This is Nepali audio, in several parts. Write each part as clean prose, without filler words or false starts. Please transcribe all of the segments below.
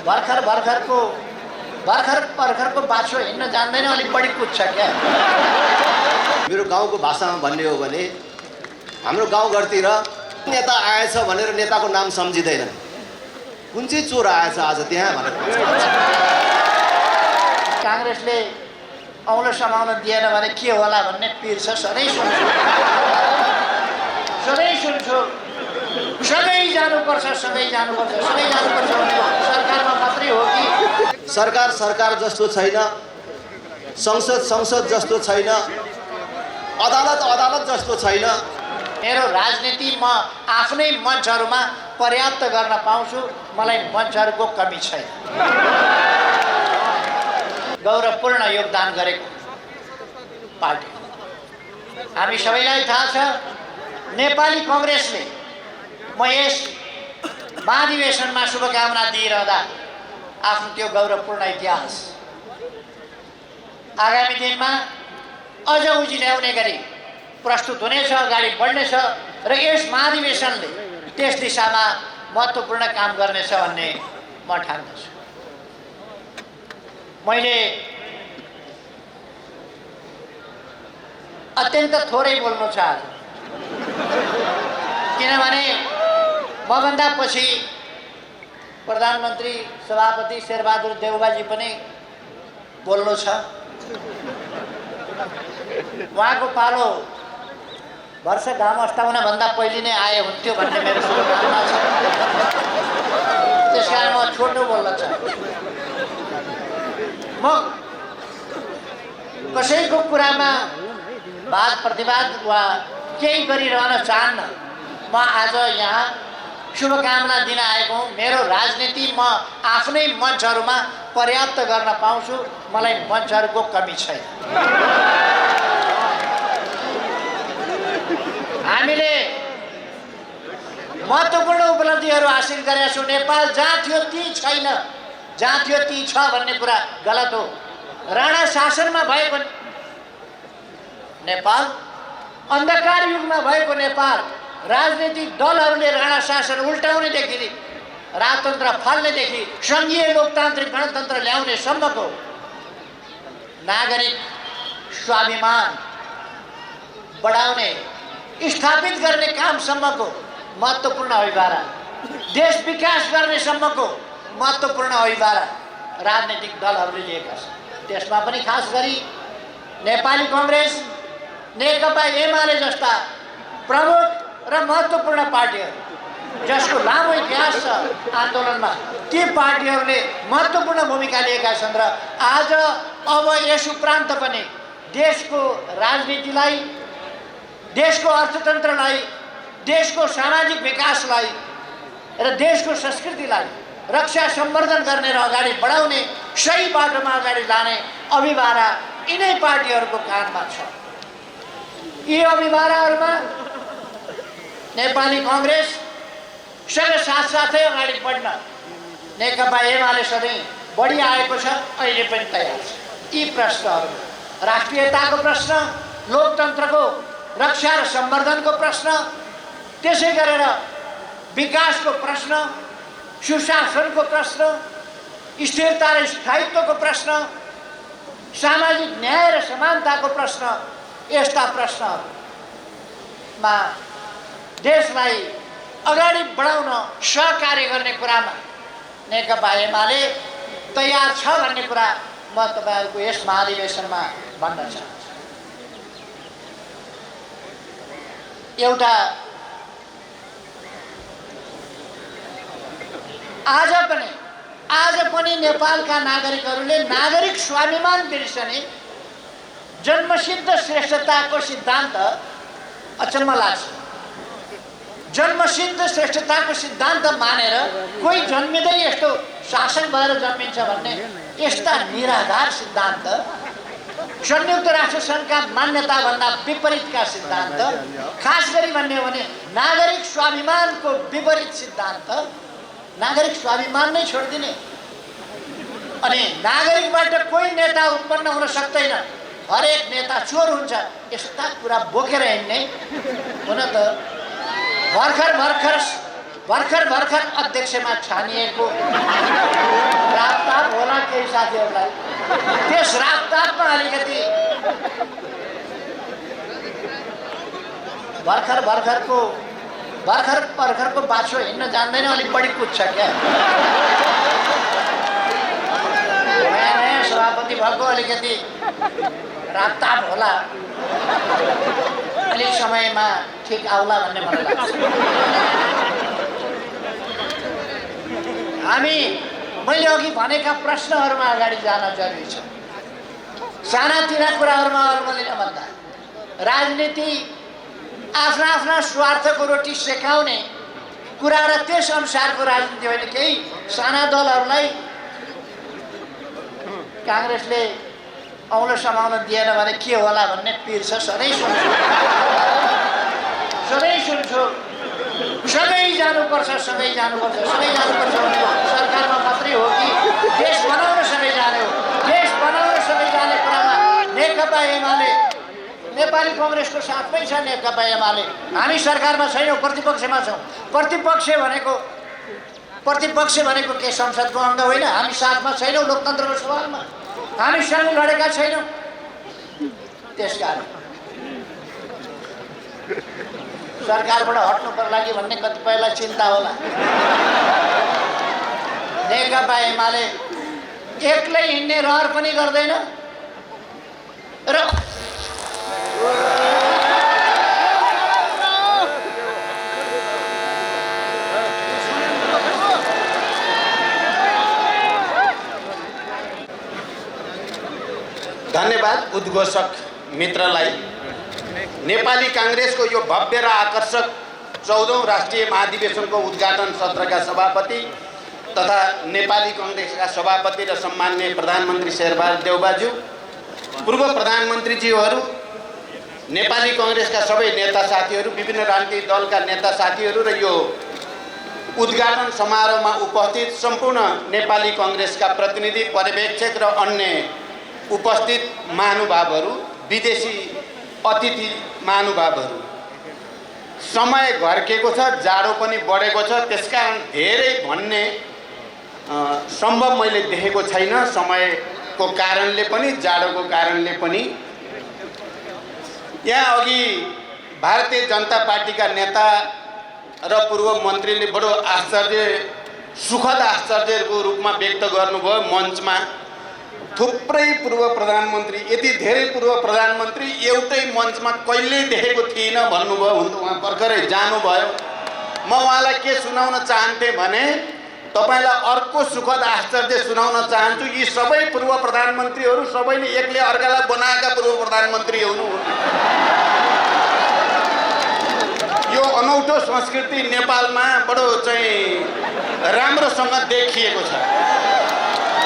भर्खरको बाछो हिँड्न जान्दैन, अलिक बढी कुद्छ क्या। मेरो गाउँको भाषामा भन्ने हो भने हाम्रो गाउँघरतिर नेता आएछ भनेर नेताको नाम सम्झिँदैन, कुन चाहिँ चोर आएछ आज त्यहाँ भनेर। काङ्ग्रेसले औँलो समाउन दिएन भने के होला भन्ने पिर छ, सधैँ सुन्छु। सँगै जानुपर्छ भने सरकारमा मात्रै हो कि? सरकार जस्तो छैन, संसद जस्तो छैन, अदालत जस्तो छैन। मेरो राजनीति म आफ्नै मञ्चहरूमा पर्याप्त गर्न पाउँछु, मलाई मञ्चहरूको कमी छैन। गौरवपूर्ण योगदान गरेको पार्टी हामी सबैलाई थाहा छ। नेपाली कङ्ग्रेसले म यस महाधिवेशनमा शुभकामना दिइरहँदा आफ्नो त्यो गौरवपूर्ण इतिहास आगामी दिनमा अझ उजिल्याउने गरी प्रस्तुत हुनेछ, अगाडि बढ्नेछ र यस महाधिवेशनले त्यस दिशामा महत्त्वपूर्ण काम गर्नेछ भन्ने म ठान्दछु। मैले अत्यन्त थोरै बोल्नु छ आज, किनभने मभन्दा पछि प्रधानमन्त्री सभापति शेरबहादुर देउवाजी पनि बोल्नु छ। उहाँको पालो वर्ष घाम अस्ताउन भन्दा पहिले नै आए हुन्थ्यो भन्ने मेरो शुभकामना छ। त्यसकारण म छोटो बोल्न चाहन्छु। म कसैको कुरामा वाद प्रतिवाद वा केही गरिरहन चाहन्न। म आज यहाँ शुभकामना दिन आएको हुँ। मेरो राजनीति म आफ्नै मञ्चहरूमा पर्याप्त गर्न पाउँछु, मलाई मञ्चहरूको कमी छैन। हामीले महत्त्वपूर्ण उपलब्धिहरू हासिल गरेका छौँ। नेपाल जहाँ थियो त्यही छैन, जहाँ थियो त्यही छ भन्ने कुरा गलत हो। राणा शासनमा भएको नेपाल, अन्धकार युगमा भएको नेपाल, राजनीतिक दलहरूले राणा शासन उल्टाउनेदेखि राजतन्त्र फाल्नेदेखि सङ्घीय लोकतान्त्रिक गणतन्त्र ल्याउने सम्मको नागरिक स्वाभिमान बढाउने स्थापित गर्ने कामसम्मको महत्त्वपूर्ण अभिभारा, देश विकास गर्ने सम्मको महत्त्वपूर्ण अभिभारा राजनीतिक दलहरूले लिएका छन्। त्यसमा पनि खास गरी नेपाली कङ्ग्रेस, नेकपा एमाले जस्ता प्रमुख र महत्त्वपूर्ण पार्टीहरू जसको लामो इतिहास छ आन्दोलनमा, ती पार्टीहरूले महत्त्वपूर्ण भूमिका लिएका छन्। र आज अब यस उपरान्त पनि देशको राजनीतिलाई, देशको अर्थतन्त्रलाई, देशको सामाजिक विकासलाई र देशको संस्कृतिलाई रक्षा सम्वर्धन गर्ने र अगाडि बढाउने, सही बाटोमा अगाडि लाने अभिभारा यिनै पार्टीहरूको काँधमा छ। यी अभिभाराहरूमा नेपाली कङ्ग्रेससँग साथसाथै अगाडि बढ्न नेकपा एमाले सधैँ बढी आएको छ, अहिले पनि तयार छ। यी प्रश्नहरू राष्ट्रियताको प्रश्न, लोकतन्त्रको रक्षा र सम्वर्धनको प्रश्न, त्यसै गरेर विकासको प्रश्न, सुशासनको प्रश्न, स्थिरता र स्थायित्वको प्रश्न, सामाजिक न्याय र समानताको प्रश्न, यस्ता प्रश्नहरूमा देशलाई अगाडि बढाउन सहकार्य गर्ने कुरामा नेकपा एमाले तयार छ भन्ने कुरा म तपाईँहरूको यस महाधिवेशनमा भन्न चाहन्छु। एउटा आज पनि नेपालका नागरिकहरूले नागरिक स्वाभिमान बिर्सने जन्मसिद्ध श्रेष्ठताको सिद्धान्त अचम्म लाग्छ। जन्मसिद्ध श्रेष्ठताको सिद्धान्त मानेर कोही जन्मिँदै यस्तो शासन भएर जन्मिन्छ भन्ने यस्ता निराधार सिद्धान्त, संयुक्त राष्ट्र सङ्घका मान्यताभन्दा विपरीतका सिद्धान्त, खास गरी भन्ने हो भने नागरिक स्वाभिमानको विपरीत सिद्धान्त, नागरिक स्वाभिमान नै छोडिदिने अनि नागरिकबाट कोही नेता उत्पन्न हुन सक्दैन, हरेक नेता चोर हुन्छ, यस्ता कुरा बोकेर हिँड्ने हुन त भर्खर अध्यक्षमा छानिएको साथीहरूलाई त्यस रातमा अलिकति भर्खरको बाछो हिँड्न जान्दैन, अलिक बढी कुद्छ क्या। नयाँ सभापति भएको अलिकति रातताप होला, अलिक समयमा ठिक आउला भन्ने मलाई लाग्छ। मैले अघि भनेका प्रश्नहरूमा अगाडि जान जरुरी छ। सानातिना कुराहरूमा अल्मलिन भन्दा राजनीति आफ्ना स्वार्थको रोटी सेकाउने कुरा र त्यस अनुसारको राजनीति होइन। केही साना दलहरूलाई काङ्ग्रेसले औँलो समाउन दिएन भने के होला भन्ने पिर छ। सधैँ सुन्छु सँगै जानुपर्छ भनेको सरकारमा मात्रै हो कि देश बनाउन सँगै जाने हो? देश बनाउन सँगै जाने कुरामा नेकपा एमाले, नेपाली कङ्ग्रेसको साथमै छ नेकपा एमाले। हामी सरकारमा छैनौँ, प्रतिपक्षमा छौँ। प्रतिपक्ष भनेको के संसदको अङ्ग होइन? हामी साथमा छैनौँ लोकतन्त्रको सवालमा, हामीसँग लडेका छैनौँ। त्यसकारण सरकारबाट हट्नुको लागि भन्ने कतिपयलाई चिन्ता होला। नेकपा एमाले एक्लै हिँड्ने रहर पनि गर्दैन र धन्यवाद उद्घोषक मित्रलाई। नेपाली काङ्ग्रेसको यो भव्य र आकर्षक 14औं राष्ट्रिय महाधिवेशनको उद्घाटन सत्रका सभापति तथा नेपाली काङ्ग्रेसका सभापति र सम्माननीय प्रधानमन्त्री शेरबहादुर देउबाज्यू, पूर्व प्रधानमन्त्रीज्यूहरू, नेपाली काङ्ग्रेसका सबै नेता साथीहरू, विभिन्न राजनीतिक दलका नेता साथीहरू र यो उद्घाटन समारोहमा उपस्थित सम्पूर्ण नेपाली काङ्ग्रेसका प्रतिनिधि, पर्यवेक्षक र अन्य उपस्थित महानुभावहरू, विदेशी अतिथि महानुभावहरू, समय घर्केको छ, जाडो पनि बढेको छ। त्यसकारण धेरै भन्ने सम्भव मैले देखेको छैन, समयको कारणले पनि जाडोको कारणले पनि। यहाँ अघि भारतीय जनता पार्टीका नेता र पूर्व मन्त्रीले बडो सुखद आश्चर्यको रूपमा व्यक्त गर्नुभयो। मञ्चमा थुप्रै पूर्व प्रधानमन्त्री, यति धेरै पूर्व प्रधानमन्त्री एउटै मञ्चमा कहिल्यै देखेको थिइनँ भन्नुभयो। हुन त उहाँ भर्खरै जानुभयो। म उहाँलाई के सुनाउन चाहन्थेँ भने तपाईलाई अर्को सुखद आश्चर्य सुनाउन चाहन्छु। यी सबै पूर्व प्रधानमन्त्रीहरू सबैले एकले अर्कालाई बनाएका पूर्व प्रधानमन्त्री हुनु। यो अनौठो संस्कृति नेपालमा बडो चाहिँ राम्रोसँग देखिएको छ।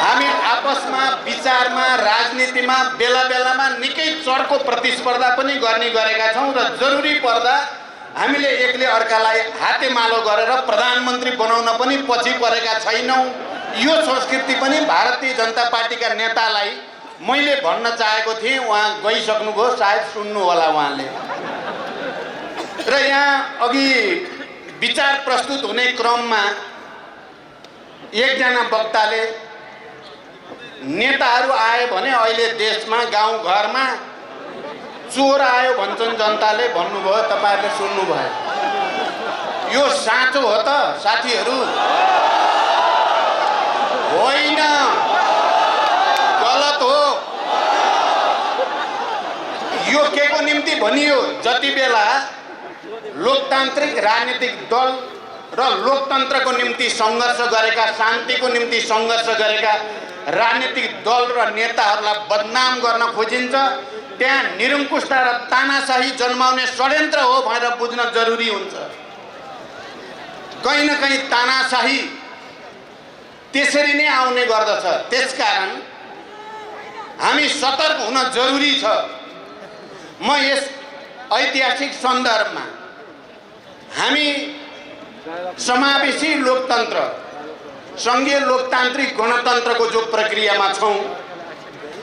हामी आपसमा विचारमा, राजनीतिमा बेला बेलामा निकै चर्को प्रतिस्पर्धा पनि गर्ने गरेका छौँ र जरुरी पर्दा हामीले एकले अर्कालाई हातेमालो गरेर प्रधानमन्त्री बनाउन पनि पछि परेका छैनौँ। यो संस्कृति पनि भारतीय जनता पार्टीका नेतालाई मैले भन्न चाहेको थिएँ। उहाँ गइसक्नुभयो, सायद सुन्नु होला उहाँले। र यहाँ अघि विचार प्रस्तुत हुने क्रममा एकजना वक्ताले नेताहरू आए भने अहिले देशमा गाउँघरमा चोर आयो भन्छन् जनताले भन्नुभयो। तपाईहरुले सुन्नुभयो। यो साँचो हो त साथीहरू? होइन, गलत हो। यो के को निम्ति भनियो? जति बेला लोकतान्त्रिक राजनीतिक दल र लोकतन्त्रको निम्ति सङ्घर्ष गरेका, शान्तिको निम्ति सङ्घर्ष गरेका राजनीतिक दल र नेताहरूलाई बदनाम गर्न खोजिन्छ, त्यहाँ निरङ्कुशता र तानाशाही जन्माउने षड्यन्त्र हो भनेर बुझ्न जरुरी हुन्छ। कहीँ न कहीँ तानाशाही त्यसरी नै आउने गर्दछ। त्यसकारण हामी सतर्क हुन जरुरी छ। म यस ऐतिहासिक सन्दर्भमा हामी समावेशी लोकतन्त्र, सङ्घीय लोकतान्त्रिक गणतन्त्रको जो प्रक्रियामा छौँ,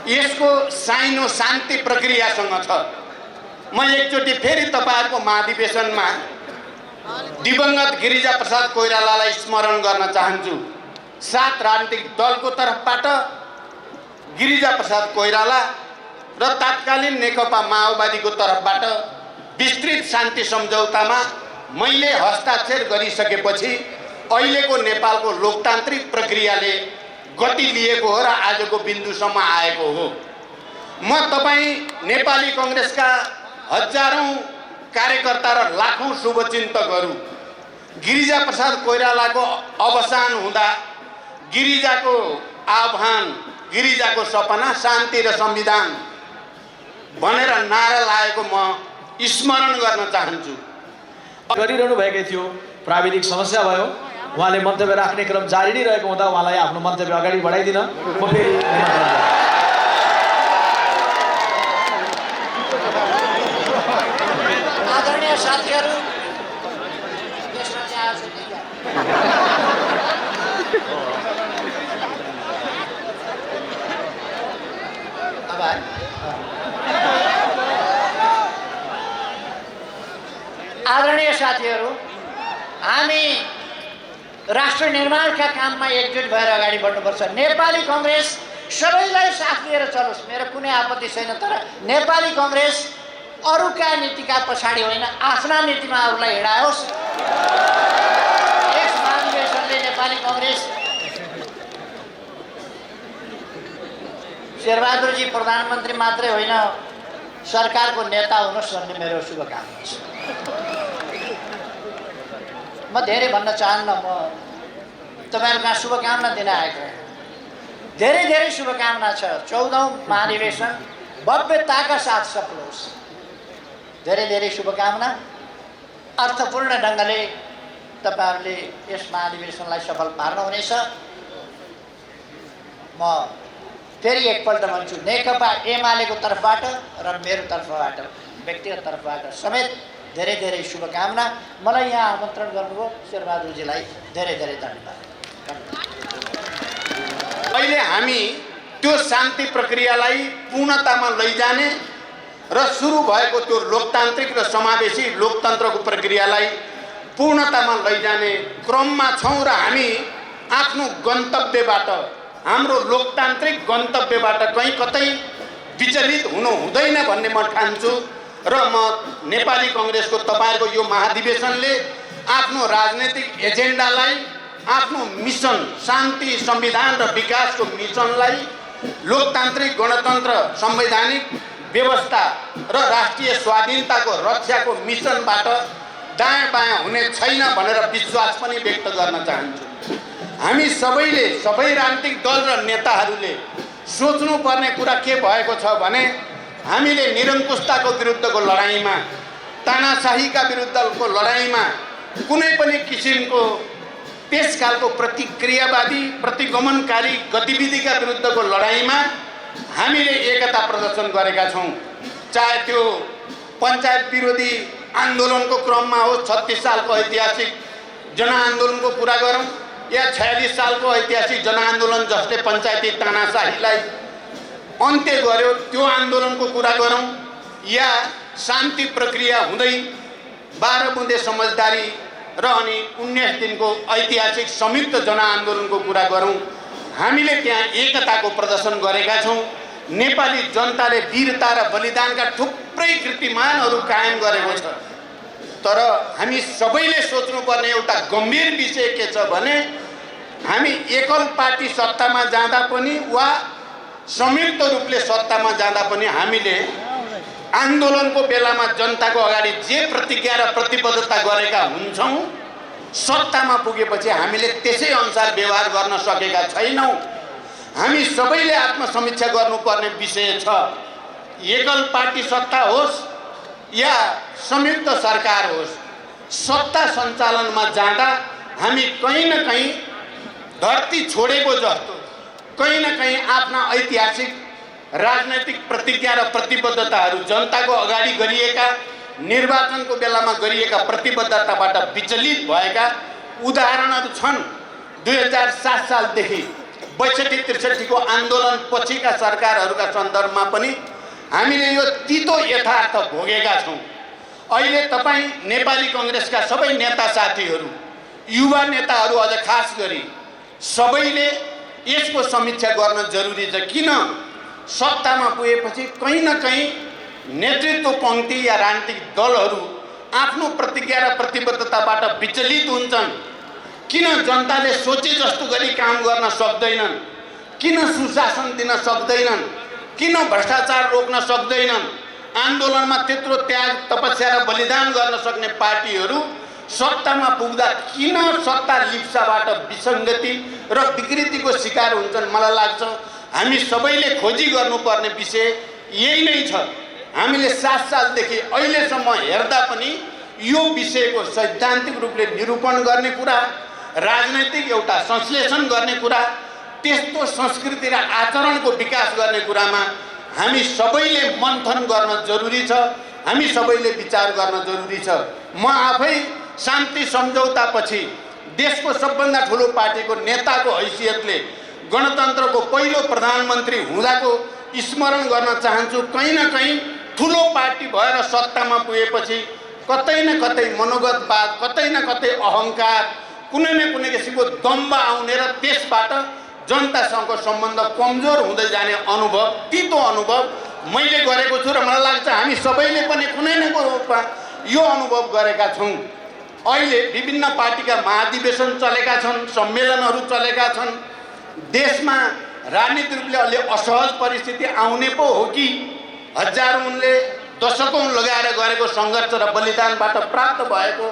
यसको साइनो शान्ति प्रक्रियासँग छ। म एकचोटि फेरि तपाईहरुको महाधिवेशनमा दिवंगत गिरिजा प्रसाद कोइरालालाई स्मरण गर्न चाहन्छु। 7 राजनीतिक दलको तर्फबाट गिरिजाप्रसाद कोइराला र तत्कालीन नेकपा माओवादीको तर्फबाट विस्तृत शान्ति सम्झौतामा मैले हस्ताक्षर गरिसकेपछि अहिलेको नेपालको लोकतान्त्रिक प्रक्रियाले गति लिएको हो र आजको बिन्दुसम्म आएको हो। म तपाईँ नेपाली कङ्ग्रेसका हजारौँ कार्यकर्ता र लाखौँ शुभचिन्तकहरू गिरिजाप्रसाद कोइरालाको अवसान हुँदा गिरिजाको आह्वान, गिरिजाको सपना शान्ति र संविधान भनेर नारा लागेको म स्मरण गर्न चाहन्छु। गरिरहनु भएकै थियो, प्राविधिक समस्या भयो, उहाँले मन्तव्य राख्ने क्रम जारी नै रहेको हुँदा उहाँलाई आफ्नो मन्तव्य अगाडि बढाइदिन म फेरि निमन्त्रण गर्छु। आदरणीय साथीहरू, आदरणीय साथीहरू, हामी राष्ट्र निर्माणका काममा एकजुट भएर अगाडि बढ्नुपर्छ। नेपाली कङ्ग्रेस सबैलाई साथ लिएर चलोस्, मेरो कुनै आपत्ति छैन, तर नेपाली कङ्ग्रेस अरूका नीतिका पछाडि होइन, आफ्ना नीतिमा अरूलाई हिँडाओस्। यस महाधिवेशनले नेपाली कङ्ग्रेस शेरबहादुरजी प्रधानमन्त्री मात्रै होइन, सरकारको नेता हुनुहोस् भन्ने मेरो शुभकामना छ। म धेरै भन्न चाहन्न, म तपाईँहरूका शुभकामना दिन आएको हो। धेरै धेरै शुभकामना छ। 14औं महाधिवेशन भव्यताका साथ सफल होस्। धेरै धेरै शुभकामना। अर्थपूर्ण ढङ्गले तपाईँहरूले यस महाधिवेशनलाई सफल पार्नुहुनेछ। म फेरि एकपल्ट भन्छु, नेकपा एमालेको तर्फबाट र मेरो तर्फबाट, व्यक्तिगत तर्फबाट समेत धेरै धेरै शुभकामना। मलाई यहाँ आमन्त्रण गर्नुभयो, शेरबहादुरजीलाई धेरै धेरै धन्यवाद। अहिले हामी त्यो शान्ति प्रक्रियालाई पूर्णतामा लैजाने र सुरु भएको त्यो लोकतान्त्रिक र समावेशी लोकतन्त्रको प्रक्रियालाई पूर्णतामा लैजाने क्रममा छौँ र हामी आफ्नो गन्तव्यबाट, हाम्रो लोकतान्त्रिक गन्तव्यबाट कहीँ कतै विचलित हुनु हुँदैन भन्ने म ठान्छु। र म नेपाली कङ्ग्रेसको तपाईँहरूको यो महाधिवेशनले आफ्नो राजनैतिक एजेन्डालाई, आफ्नो मिसन, शान्ति, संविधान र विकासको मिसनलाई लोकतान्त्रिक गणतन्त्र, संवैधानिक व्यवस्था र राष्ट्रिय स्वाधीनताको रक्षाको मिसनबाट दायाँ बायाँ हुने छैन भनेर विश्वास पनि व्यक्त गर्न चाहन्छु। हामी सबैले, सबै राजनीतिक दल र नेताहरूले सोच्नुपर्ने कुरा के भएको छ भने हामीले निरङ्कुशताको विरुद्धको लडाइँमा, तानाशाहीका विरुद्धको लडाइँमा, कुनै पनि किसिमको त्यसकालको प्रतिक्रियावादी, प्रतिगमनकारी गतिविधिका विरुद्धको लडाइँमा हामीले एकता प्रदर्शन गरेका छौँ। चाहे त्यो पञ्चायत विरोधी आन्दोलनको क्रममा होस्, 36 सालको ऐतिहासिक जनआन्दोलनको कुरा गरौँ, या 46 सालको ऐतिहासिक जनआन्दोलन जसले पञ्चायती तानाशाहीलाई अन्त्य गर्यो त्यो आन्दोलनको कुरा गरौँ, या शान्ति प्रक्रिया हुँदै 12 बुँदे समझदारी र अनि 19 दिनको ऐतिहासिक संयुक्त जनआन्दोलनको कुरा गरौँ, हामीले त्यहाँ एकताको प्रदर्शन गरेका छौँ। नेपाली जनताले वीरता र बलिदानका थुप्रै कीर्तिमानहरू कायम गरेको छ। तर हामी सबैले सोच्नुपर्ने एउटा गम्भीर विषय के छ भने हामी एकल पार्टी सत्तामा जाँदा पनि वा संयुक्त रूपले सत्तामा जाँदा पनि हामीले आन्दोलनको बेलामा जनताको अगाडि जे प्रतिज्ञा र प्रतिबद्धता गरेका हुन्छौँ, सत्तामा पुगेपछि हामीले त्यसै अनुसार व्यवहार गर्न सकेका छैनौँ। हामी सबैले आत्मसमीक्षा गर्नुपर्ने विषय छ। एकल पार्टी सत्ता होस् या संयुक्त सरकार होस्, सत्ता सञ्चालनमा जाँदा हामी कहीँ न कहीँ धरती छोडेको जस्तो, कहीँ न कहीँ आफ्ना ऐतिहासिक राजनैतिक प्रतिज्ञा र प्रतिबद्धताहरू, जनताको अगाडि गरिएका निर्वाचनको बेलामा गरिएका प्रतिबद्धताबाट विचलित भएका उदाहरणहरू छन्। 2007 सालदेखि 62-63 को आन्दोलन पछिका सरकारहरूका सन्दर्भमा पनि हामीले यो तितो यथार्थ भोगेका छौँ। अहिले तपाईँ नेपाली कङ्ग्रेसका सबै नेता साथीहरू, युवा नेताहरू अझ खास गरी सबैले यसको समीक्षा गर्न जरुरी छ। किन सत्तामा पुगेपछि कहीँ न कहीँ नेतृत्व पङ्क्ति या राजनीतिक दलहरू आफ्नो प्रतिज्ञा र प्रतिबद्धताबाट विचलित हुन्छन्? किन जनताले सोचे जस्तो गरी काम गर्न सक्दैनन्? किन सुशासन दिन सक्दैनन्? किन भ्रष्टाचार रोक्न सक्दैनन्? आन्दोलनमा त्यत्रो त्याग तपस्या र बलिदान गर्न सक्ने पार्टीहरू सत्तामा पुग्दा किन सत्ता लिप्साबाट विसङ्गति र विकृतिको शिकार हुन्छन्? मलाई लाग्छ हामी सबैले खोजी गर्नुपर्ने विषय यही नै छ। हामीले 7 सालदेखि अहिलेसम्म हेर्दा पनि यो विषयको सैद्धान्तिक रूपले निरूपण गर्ने कुरा, राजनैतिक एउटा संश्लेषण गर्ने कुरा, त्यस्तो संस्कृति र आचरणको विकास गर्ने कुरामा हामी सबैले मन्थन गर्न जरुरी छ। हामी सबैले विचार गर्न जरुरी छ। म आफै शान्ति सम्झौतापछि देशको सबभन्दा ठुलो पार्टीको नेताको हैसियतले गणतन्त्रको पहिलो प्रधानमन्त्री हुँदाको स्मरण गर्न चाहन्छु। कहीँ न कहीँ ठुलो पार्टी भएर सत्तामा पुगेपछि कतै न कतै मनोगतवाद, कतै न कतै अहङ्कार, कुनै न कुनै किसिमको दम्ब आउने र त्यसबाट जनतासँगको सम्बन्ध कमजोर हुँदै जाने अनुभव, तितो अनुभव मैले गरेको छु र मलाई लाग्छ हामी सबैले पनि कुनै न कुनै रूपमा यो अनुभव गरेका छौँ। अहिले विभिन्न पार्टीका महाधिवेशन चलेका छन्, सम्मेलनहरू चलेका छन्। देशमा राजनीतिक रूपले अलि असहज परिस्थिति आउने पो हो कि हजारौँले दशकौँ लगाएर गरेको सङ्घर्ष र बलिदानबाट प्राप्त भएको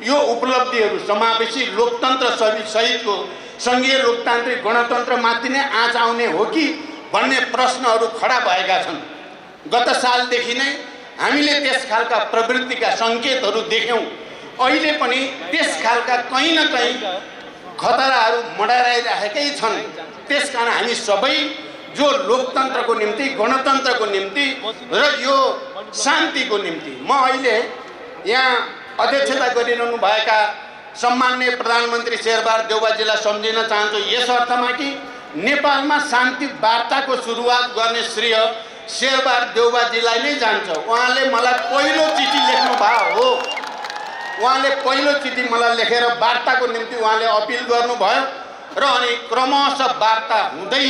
यो उपलब्धिहरू समावेशी लोकतन्त्र सहितको सङ्घीय लोकतान्त्रिक गणतन्त्रमाथि नै आँच आउने हो कि भन्ने प्रश्नहरू खडा भएका छन्। गत सालदेखि नै हामीले त्यस खालका प्रवृत्तिका सङ्केतहरू देख्यौँ। अहिले पनि त्यस खालका कहीँ न कहीँ खतराहरू मडाइरहेकै छन्। त्यसकारण हामी सबै जो लोकतन्त्रको निम्ति, गणतन्त्रको निम्ति र यो शान्तिको निम्ति, म अहिले यहाँ अध्यक्षता गरिरहनु भएका सम्माननीय प्रधानमन्त्री शेरबहादुर देउवाजीलाई सम्झिन चाहन्छु यस अर्थमा कि नेपालमा शान्ति वार्ताको सुरुवात गर्ने श्रेय शेरबहादुर देउवाजीलाई नै जान्छ। उहाँले मलाई पहिलो चिठी लेख्नु भएको हो। उहाँले पहिलो चिठी मलाई लेखेर वार्ताको निम्ति उहाँले अपिल गर्नुभयो र अनि क्रमशः वार्ता हुँदै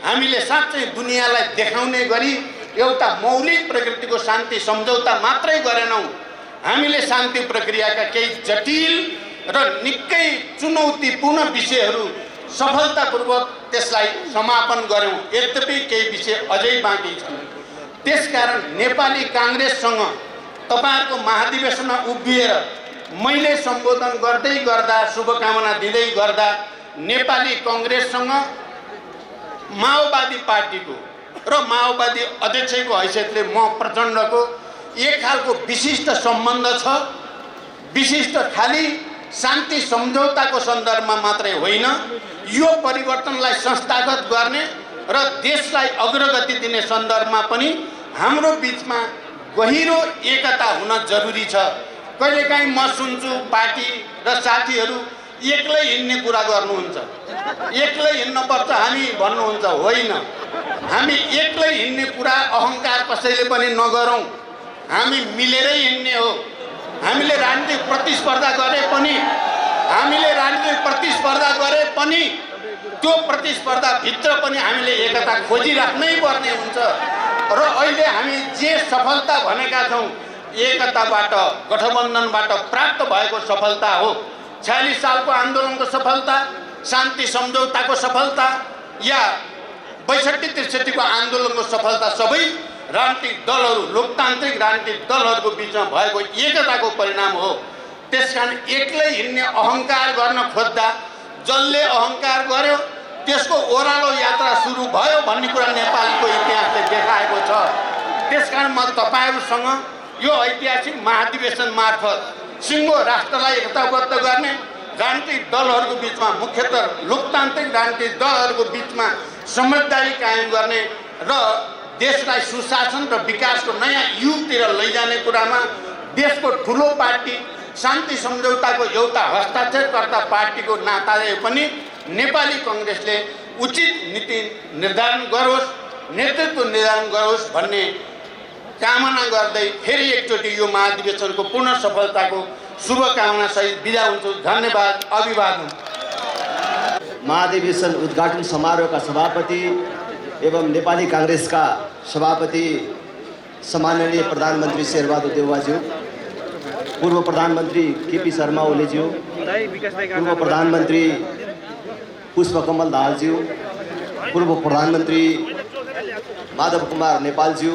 हामीले साँच्चै दुनियाँलाई देखाउने गरी एउटा मौलिक प्रकृतिको शान्ति सम्झौता मात्रै गरेनौँ, हामीले शान्ति प्रक्रियाका केही जटिल र निकै चुनौतीपूर्ण विषयहरू सफलतापूर्वक त्यसलाई समापन गऱ्यौँ। यद्यपि केही विषय अझै बाँकी छन्। त्यसकारण नेपाली काङ्ग्रेससँग तपाईँहरूको महाधिवेशनमा उभिएर मैले सम्बोधन गर्दै गर्दा, शुभकामना दिँदै गर्दा नेपाली काङ्ग्रेससँग माओवादी पार्टीको र माओवादी अध्यक्षको हैसियतले म प्रचण्डको एक खालको विशिष्ट सम्बन्ध छ। विशिष्ट खाली शान्ति सम्झौताको सन्दर्भमा मात्रै होइन, यो परिवर्तनलाई संस्थागत गर्ने र देशलाई अग्रगति दिने सन्दर्भमा पनि हाम्रो बिचमा गहिरो एकता हुन जरुरी छ। कहिलेकाहीँ म सुन्छु पार्टी र साथीहरू एक्लै हिँड्ने कुरा गर्नुहुन्छ, एक्लै हिँड्नुपर्छ हामी भन्नुहुन्छ। होइन, हामी एक्लै हिँड्ने कुरा अहङ्कार कसैले पनि नगरौँ। हामी मिलेरै हिँड्ने हो। हामीले राजनीतिक प्रतिस्पर्धा गरे पनि त्यो प्रतिस्पर्धाभित्र पनि हामीले एकता खोजिराख्नै पर्ने हुन्छ। र अहिले हामी जे सफलता भनेका छौँ एकताबाट, गठबन्धनबाट प्राप्त भएको सफलता हो। 46 सालको आन्दोलनको सफलता, शान्ति सम्झौताको सफलता या 62-63 को आन्दोलनको सफलता सबै राजनीतिक दलहरू, लोकतान्त्रिक राजनीतिक दलहरूको बिचमा भएको एकताको परिणाम हो। त्यसकारण एक्लै हिँड्ने अहङ्कार गर्न खोज्दा जसले अहङ्कार गर्यो त्यसको ओह्रालो यात्रा सुरु भयो भन्ने कुरा नेपालको इतिहासले देखाएको छ। त्यसकारण म तपाईँहरूसँग यो ऐतिहासिक महाधिवेशन मार्फत सिङ्गो राष्ट्रलाई एकताबद्ध गर्ने, राजनीतिक दलहरूको बिचमा, मुख्यतः लोकतान्त्रिक राजनीतिक दलहरूको बिचमा समझदारी कायम गर्ने र देशलाई सुशासन र विकासको नयाँ युगतिर लैजाने कुरामा देशको ठुलो पार्टी, शान्ति सम्झौताको एउटा हस्ताक्षरकर्ता पार्टीको नाताले पनि नेपाली काङ्ग्रेसले उचित नीति निर्धारण गरोस्, नेतृत्व निर्धारण गरोस् भन्ने कामना गर्दै फेरि एकचोटि यो महाधिवेशनको पूर्ण सफलताको शुभकामना सहित बिदा हुन्छु। धन्यवाद, अभिवादन। महाधिवेशन उद्घाटन समारोहका सभापति एवं नेपाली कांग्रेसका सभापति सम्माननीय प्रधानमन्त्री शेरबहादुर देउवाज्यू, पूर्व प्रधानमन्त्री केपी शर्मा ओलीज्यू, पूर्व प्रधानमन्त्री पुष्पकमल दाहालज्यू, पूर्व प्रधानमन्त्री माधव कुमार नेपालज्यू,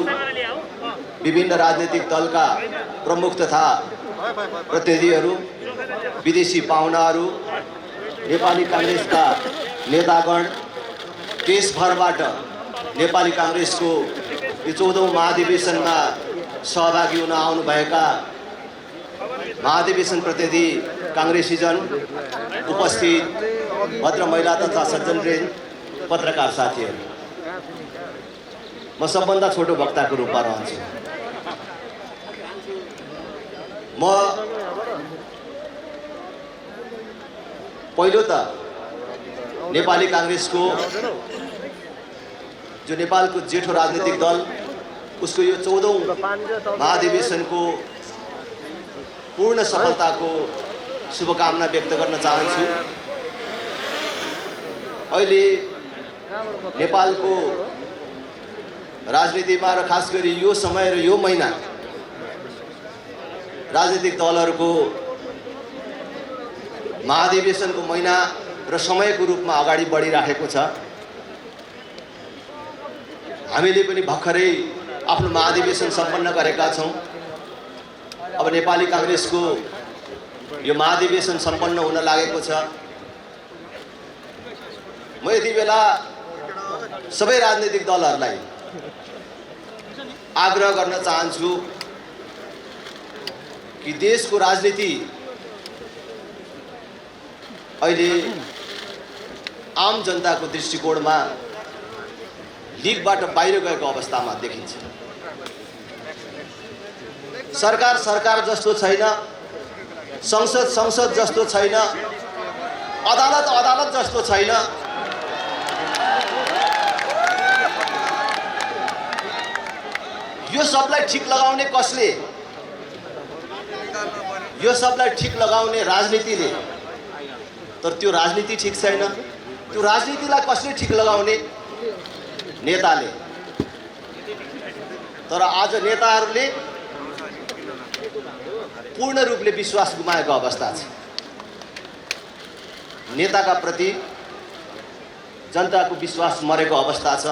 विभिन्न राजनीतिक दलका प्रमुख तथा प्रतिनिधिहरू, विदेशी पाहुनाहरू, नेपाली कांग्रेसका नेतागण, देशभरबाट नेपाली कांग्रेसको यो 14औं महाधिवेशनमा सहभागी हुन आउनुभएका महाधिवेशन प्रतिनिधि कांग्रेसीजन, उपस्थित भद्र महिला तथा सज्जनवृन्द, पत्रकार साथीहरू, म सबभन्दा छोटो वक्ताको रूपमा रहन्छु। म पहिलो त नेपाली कांग्रेसको जो नेपालको जेठो राजनीतिक दल, उसको यो 14औं महाधिवेशनको पूर्ण सफलताको शुभकामना व्यक्त गर्न चाहन्छु। अहिले नेपालको राजनीतिमा र खास गरी यो समय र यो महिना राजनीतिक दलहरूको महाधिवेशनको महिना र समयको रूपमा अगाडि बढिराखेको छ। हामीले पनि भर्खरै आफ्नो महाधिवेशन सम्पन्न गरेका छौँ। अब नेपाली कांग्रेसको यो महाधिवेशन सम्पन्न हुन लागेको छ। म यति बेला सबै राजनीतिक दलहरूलाई आग्रह गर्न चाहन्छु कि देशको राजनीति अहिले आम जनताको दृष्टिकोणमा लिगबाट बाहिर गएको अवस्थामा देखिन्छ। सरकार सरकार जस्तो छैन, संसद संसद जस्तो छैन, अदालत अदालत जस्तो छैन। यो सबलाई ठिक लगाउने कसले? यो सबलाई ठिक लगाउने राजनीतिले। तर त्यो राजनीति ठिक छैन। त्यो राजनीतिलाई कसले ठिक लगाउने? नेताले। तर आज नेताहरूले पूर्ण रूपले विश्वास गुमाएको अवस्था छ। नेताका प्रति जनताको विश्वास मरेको अवस्था छ।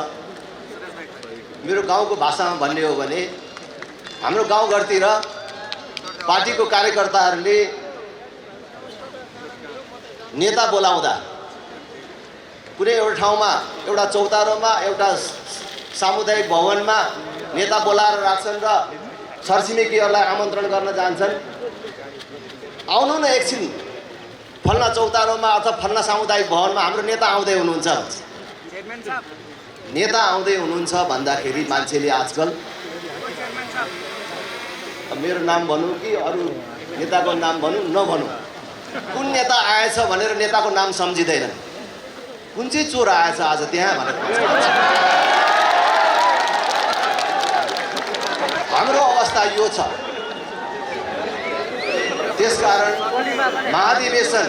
मेरो गाउँको भाषामा भन्ने हो भने हाम्रो गाउँघरतिर पार्टीको कार्यकर्ताहरूले नेता बोलाउँदा कुनै एउटा ठाउँमा, एउटा चौतारोमा, एउटा सामुदायिक भवनमा नेता बोलाएर राख्छन् र छरछिमेकीहरूलाई आमन्त्रण गर्न जान्छन्। आउनु न एकछिन फल्ना चौतारोमा अथवा फल्ना सामुदायिक भवनमा हाम्रो नेता आउँदै हुनुहुन्छ। नेता आउँदै हुनुहुन्छ भन्दाखेरि मान्छेले आजकल मेरो नाम भनौँ कि अरू नेताको नाम भनौँ नभनौँ, कुन नेता आएछ भनेर नेताको नाम सम्झिँदैन। कुन चाहिँ चोर आएछ आज त्यहाँ भनेर हाम्रो अवस्था यो छ। त्यसकारण महाधिवेशन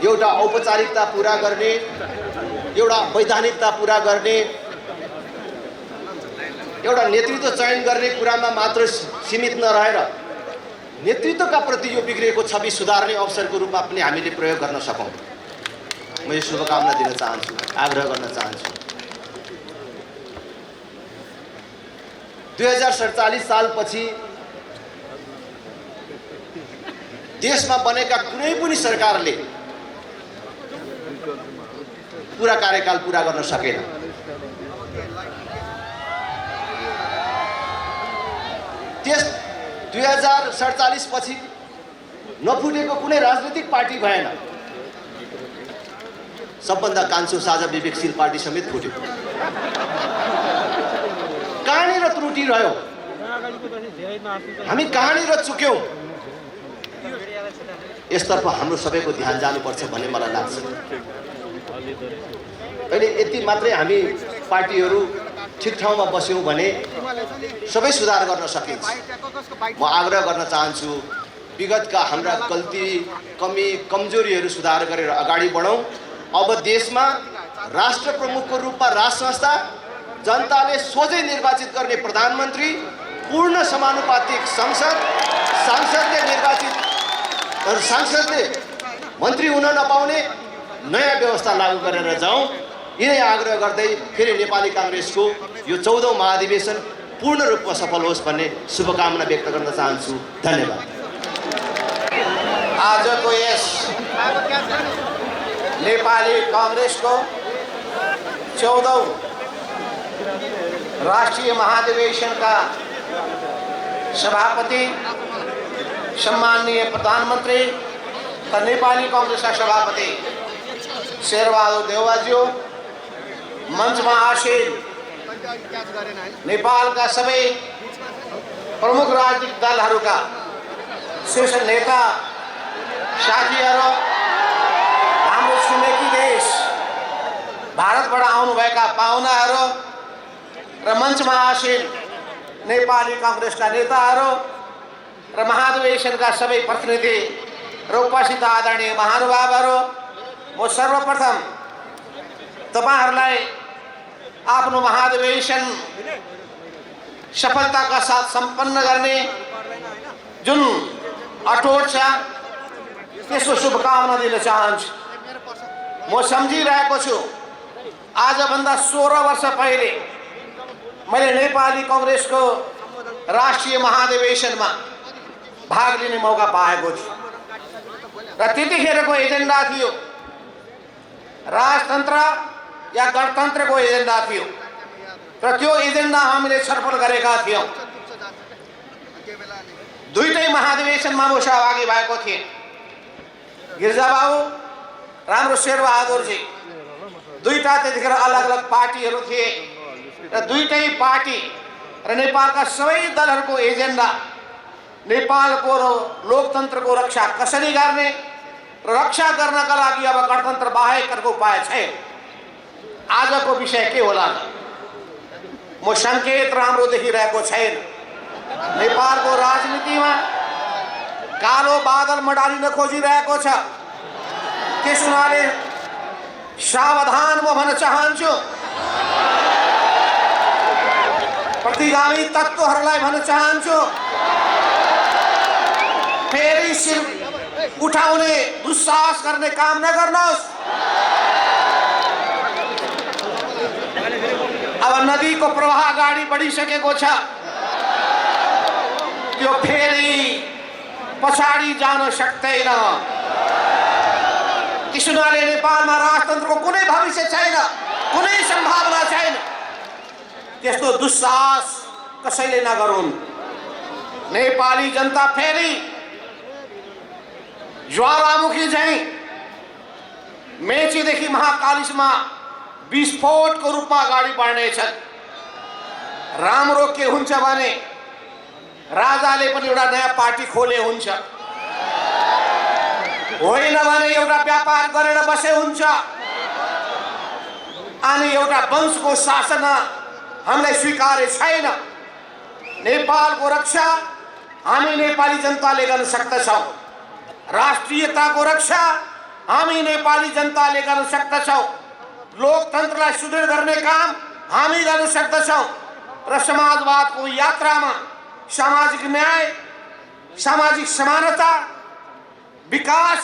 एउटा औपचारिकता पुरा गर्ने, एउटा वैधानिकता पुरा गर्ने, एउटा नेतृत्व चयन गर्ने कुरामा मात्र सीमित नरहेर नेतृत्वका प्रति यो बिग्रेको छवि सुधार्ने अवसरको रूपमा पनि हामीले प्रयोग गर्न सकौँ। म यो शुभकामना दिन चाहन्छु, आग्रह गर्न चाहन्छु। 2047 सालपछि देशमा बनेका कुनै पनि सरकारले पूरा कार्यकाल पूरा गर्न सकेन। त्यस 2047 पछि नफुटेको कुनै राजनीतिक पार्टी भएन। सबभन्दा कान्छो साझा विवेकशील पार्टी समेत फुट्यो। कहाँनिर त्रुटि रह्यो? हामी कहाँनिर चुक्यौँ? यसतर्फ हाम्रो सबैको ध्यान जानुपर्छ भन्ने मलाई लाग्छ। अहिले यति मात्रै हामी पार्टीहरू ठिक ठाउँमा बस्यौँ भने सबै सुधार गर्न सकिन्छ। म आग्रह गर्न चाहन्छु, विगतका हाम्रा गल्ती, कमी, कमजोरीहरू सुधार गरेर अगाडि बढौँ अब देशमा राष्ट्र प्रमुखको रूपमा राज संस्था, जनताले सोझै निर्वाचित गर्ने प्रधानमन्त्री, पूर्ण समानुपातिक संसद, सांसदले मन्त्री हुन नपाउने नयाँ व्यवस्था लागू गरेर जाउँ। यिनै आग्रह गर्दै फेरि नेपाली काङ्ग्रेसको यो 14औं महाधिवेशन पूर्ण रूपमा सफल होस् भन्ने शुभकामना व्यक्त गर्न चाहन्छु। धन्यवाद। आजको यस नेपाली काङ्ग्रेसको 14औं राष्ट्रिय महाधिवेशनका सभापति, सम्माननीय प्रधानमन्त्री र नेपाली काङ्ग्रेसका सभापति शेरबहादुर देउवाज्यू, मञ्चमा आसीन नेपालका सबै प्रमुख राजनीतिक दलहरूका शीर्ष नेता साथीहरू, हाम्रो छिमेकी देश भारतबाट आउनुभएका पाहुनाहरू र मञ्चमा आसीन नेपाली काङ्ग्रेसका नेताहरू र महाधिवेशनका सबै प्रतिनिधि र उपस्थित आदरणीय महानुभावहरू, म सर्वप्रथम तपाईहरूलाई आफ्नो महाधिवेशन सफलताका साथ सम्पन्न गर्ने जुन अठोट छ त्यसको शुभकामना दिन चाहन्छु। म सम्झिरहेको छु, आजभन्दा 16 वर्ष पहिले मैले नेपाली काङ्ग्रेसको राष्ट्रिय महाधिवेशनमा भाग लिने मौका पाएको थियो र त्यतिखेरको एजेन्डा थियो राजतन्त्र या गणतन्त्रको एजेन्डा थियो र त्यो एजेन्डा हामीले छलफल गरेका थियौँ। दुईटै महाधिवेशनमा म सहभागी भएको थिएँ। गिरिजाबाबु र हाम्रो शेरबहादुरजी, दुईटा त्यतिखेर अलग अलग पार्टीहरू थिए र दुईटै पार्टी र नेपालका सबै दलहरूको एजेन्डा नेपालको लोकतन्त्रको रक्षा कसरी गर्ने र रक्षा गर्नका लागि अब गणतन्त्र बाहेक अर्को उपाय छैन। आजको विषय के होला? म सङ्केत राम्रो देखिरहेको छैन। नेपालको राजनीतिमा कालो बादल मडालिन खोजिरहेको छ। त्यस हुनाले सावधान म भन्न चाहन्छु, प्रतिगामी तत्त्वहरूलाई भन्न चाहन्छु, फेरि सिर उठाउने दुस्साहस गर्ने काम नगर्नुहोस्। अब नदीको प्रवाह अगाडि बढिसकेको छ, त्यो फेरि पछाडि जान सक्दैन। त्यस हुनाले नेपालमा राजतन्त्रको कुनै भविष्य छैन, कुनै सम्भावना छैन। त्यस्तो दुस्साहस कसैले नगरून्। नेपाली जनता फेरि ज्वालामुखी झैँ मेचीदेखि महाकालिसमा विस्फोटको रूपमा अगाडि बढ्नेछन्। राम्रो के हुन्छ भने राजाले पनि एउटा नयाँ पार्टी खोले हुन्छ, होइन भने एउटा व्यापार गरेर बसे हुन्छ। अनि एउटा वंशको शासन हामीलाई स्वीकार्य छैन। नेपालको रक्षा हामी नेपाली जनताले गर्न सक्दछौँ। राष्ट्रियताको रक्षा हामी नेपाली जनताले गर्न सक्दछौँ। लोकतन्त्रलाई सुदृढ गर्ने काम हामी गर्न सक्दछौँ र समाजवादको यात्रामा सामाजिक न्याय, सामाजिक समानता, विकास,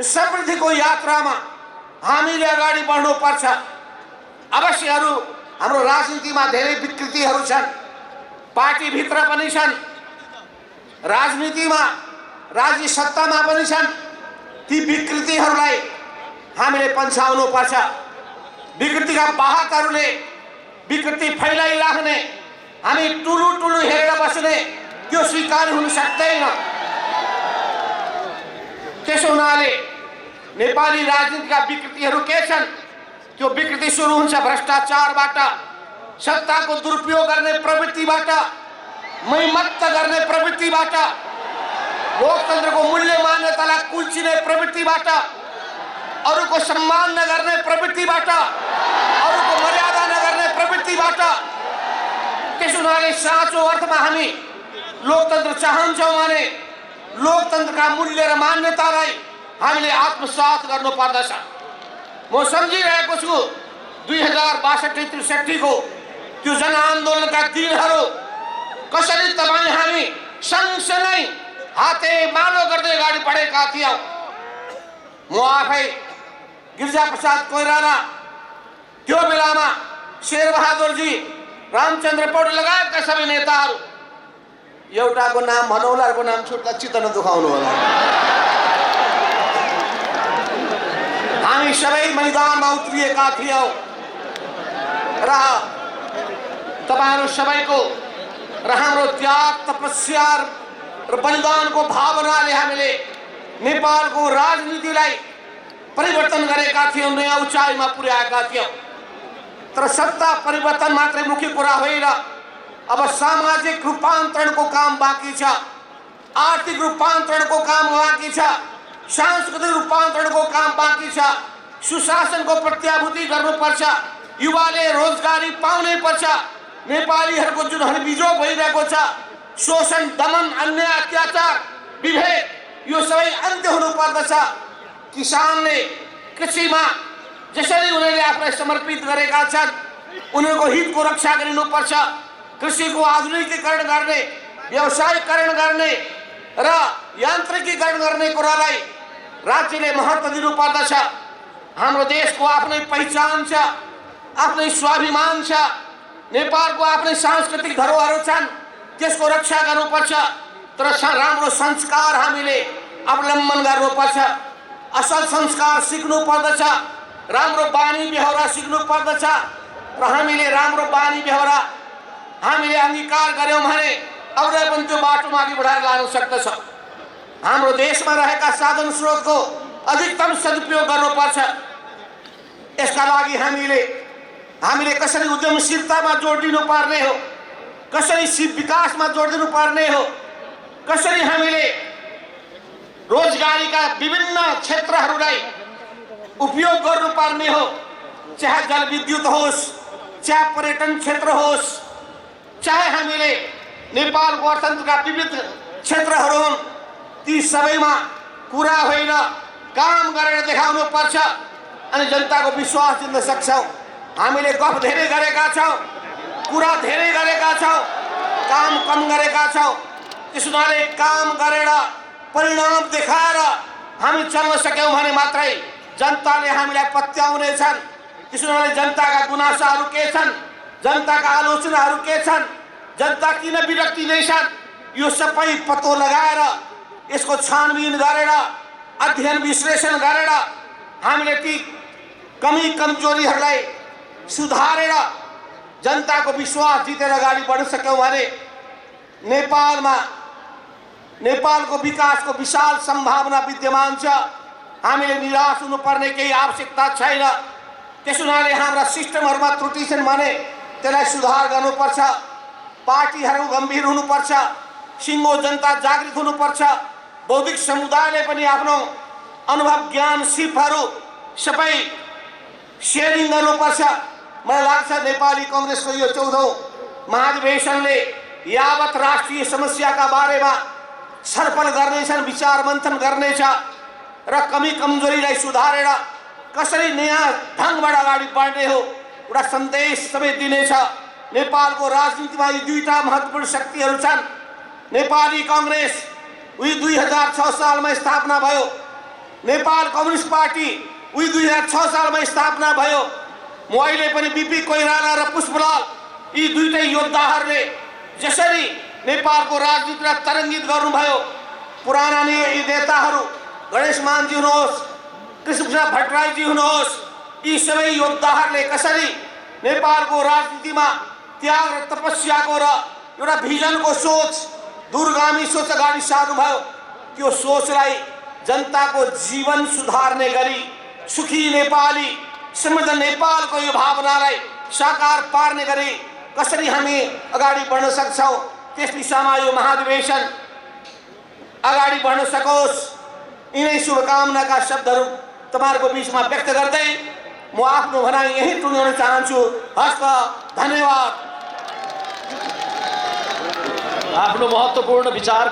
समृद्धिको यात्रामा हामीले अगाडि बढ्नुपर्छ। अवश्य हाम्रो राजनीतिमा धेरै विकृतिहरू छन्, पार्टीभित्र पनि छन्, राजनीतिमा राज्य सत्तामा पनि छन्। ती विकृतिहरूलाई हामीले पन्छाउनुपर्छ। विकृतिका वाहकहरूले विकृति फैलाइराख्ने, हामी टुलु हेरेर बस्ने, त्यो स्वीकार हुन सक्दैन। त्यसो हुनाले नेपाली राजनीतिका विकृतिहरू के छन्? त्यो विकृति सुरु हुन्छ भ्रष्टाचारबाट, सत्ताको दुरुपयोग गर्ने प्रवृत्तिबाट, मैमत्त गर्ने प्रवृत्तिबाट, लोकतन्त्रको मूल्य मान्यतालाई कुल्चिने प्रवृत्तिबाट, अरूको सम्मान नगर्ने प्रवृत्तिबाट, अरूको मर्यादा नगर्ने प्रवृत्तिबाट। त्यसो हुनाले साँचो अर्थमा हामी लोकतन्त्र चाहन्छौँ भने लोकतन्त्रका मूल्य र मान्यतालाई हामीले आत्मसात गर्नुपर्दछ। म सम्झिरहेको छु 2062-63 को त्यो जनआन्दोलनका दिनहरू कसरी तपाईँ हामी सँगसँगै हातेमालो गर्दै अगाडि बढेका थियौँ। म आफै गिरिजाप्रसाद कोइराला, त्यो बेलामा शेरबहादुरजी, रामचन्द्र पौडेल लगायतका सबै नेताहरू, एउटाको नाम भनौँला, अर्को नाम छुट्ला, चित्त नदुखाउनु होला। हामी सबै मैदानमा उत्रिएका थियौँ र तपाईहरू सबैको र हाम्रो त्याग, तपस्या र बलिदानको भावनाले हामीले नेपालको राजनीतिलाई परिवर्तन गरेका थियौँ, नयाँ उचाइमा पुर्याएका थियौँ। तर सत्ता परिवर्तन मात्रै मुख्य कुरा होइन, अब सामाजिक रूपान्तरणको काम बाँकी छ, आर्थिक रूपान्तरणको काम बाँकी छ, सांस्कृतिक रूपान्तरणको काम बाँकी छ, सुशासनको प्रत्याभूति गर्नुपर्छ, युवाले रोजगारी पाउनै पर्छ, नेपालीहरूको जुन हडबिजोग भइरहेको छ, शोषण, दमन, अन्याय, अत्याचार, विभेद, यो सबै अन्त्य हुनुपर्दछ। किसानले कृषिमा जसरी उनीहरूले आफूलाई समर्पित गरेका छन्, उनीहरूको हितको रक्षा गरिनुपर्छ। कृषिको आधुनिकीकरण गर्ने, व्यवसायीकरण गर्ने र यान्त्रिकीकरण गर्ने कुरालाई राज्यले महत्त्व दिनुपर्दछ। हाम्रो देशको आफ्नै पहिचान छ, आफ्नै स्वाभिमान छ, नेपालको आफ्नै सांस्कृतिक धरोहरहरू छन्, त्यसको रक्षा गर्नुपर्छ। तर राम्रो संस्कार हामीले अवलम्बन गर्नुपर्छ, असल संस्कार सिक्नु पर्दछ, राम्रो बानी बेहोरा सिक्नु पर्दछ र हामीले राम्रो बानी बेहोरा हामीले अंगीकार गर्यौं भने अरूलाई पनि त्यो बाटोमा अघि बढाएर लान सक्दछ। हाम्रो देशमा रहेका साधन स्रोतको अधिकतम सदुपयोग गर्नुपर्छ। यसका लागि हामीले कसरी उद्यमशीलतामा जोड दिनुपर्ने हो, कसरी विकासमा जोड दिनुपर्ने हो, कसरी हामीले रोजगारीका विभिन्न क्षेत्रहरूलाई उपयोग गर्नुपर्ने हो, चाहे जलविद्युत होस्, चाहे पर्यटन क्षेत्र होस्, चाहे हामीले नेपालको अर्थतन्त्रका विविध क्षेत्रहरू हुन्, ती सबैमा कुरा होइन काम गरेर देखाउनु पर्छ अनि जनताको विश्वास जित्न सक्छौँ। हामीले गफ धेरै गरेका छौँ, कुरा धेरै गरेका छौँ, काम कम गरेका छौँ। त्यसो हुनाले काम गरेर परिणाम देखाएर हामी चल्न सक्यौँ भने मात्रै जनताले हामीलाई पत्याउनेछन्। त्यसो हुनाले जनताका गुनासाहरू के छन्, जनताका आलोचनाहरू के छन्, जनता किन विरक्ति नै छन्, यो सबै पत्तो लगाएर यसको छानबिन गरेर अध्ययन विश्लेषण गरेर हामीले ती कमी कमजोरीहरूलाई सुधारेर जनताको विश्वास जितेर अगाडि बढ्न सक्यौँ भने नेपालको विकासको विशाल सम्भावना विद्यमान छ। हामीले निराश हुनुपर्ने केही आवश्यकता छैन। त्यसो हुनाले हाम्रा सिस्टमहरूमा त्रुटि छन् भने त्यसलाई सुधार गर्नुपर्छ। पार्टीहरू गम्भीर हुनुपर्छ, सिङ्गो जनता जागृत हुनुपर्छ, बौद्धिक समुदायले पनि आफ्नो अनुभव, ज्ञान, सिपहरू सबै सेयरिङ गर्नुपर्छ। मलाई लाग्छ नेपाली कांग्रेसको यो 14औं महाधिवेशनले यावत राष्ट्रिय समस्याका बारेमा छलफल गर्नेछन्, विचार मन्थन गर्नेछ र कमी कमजोरीलाई सुधारेर कसरी नयाँ ढङ्गबाट अगाडि बढ्ने हो एउटा सन्देश सबै दिनेछ। नेपालको राजनीतिमा यी दुईटा महत्त्वपूर्ण शक्तिहरू छन्। नेपाली कांग्रेस 2006 सालमा स्थापना भयो, नेपाल कम्युनिस्ट पार्टी 2006 सालमा स्थापना भयो। म अहिले पनि बीपी कोइराला र पुष्पलाल यी दुईटै योद्धाहरूले जसरी नेपालको राजनीतिलाई तरङ्गित गर्नुभयो, पुराना नेताहरू गणेश मानजी हुनुहोस्, कृष्णप्रसाद भट्टराईजी हुनुहोस्, यी सबै योद्धाहरूले कसरी नेपालको राजनीतिमा त्याग र तपस्याको र एउटा भिजनको सोच, दूरगामी सोच अगाडि सार्नुभयो। त्यो सोचलाई जनताको जीवन सुधार्ने गरी सुखी नेपाली, समृद्ध नेपालको यो भावनालाई साकार पार्ने गरी कसरी हामी अगाडि बढ्न सक्छौँ, त्यस दिशामा यो महाधिवेशन अगाडि बढ्न सकोस्, यिनै शुभकामनाका शब्दहरू तपाईँहरूको बिचमा व्यक्त गर्दै म आफ्नो भनाइ यही टुङ्ग्याउन चाहन्छु। हस्त, धन्यवाद। आफ्नो महत्त्वपूर्ण विचार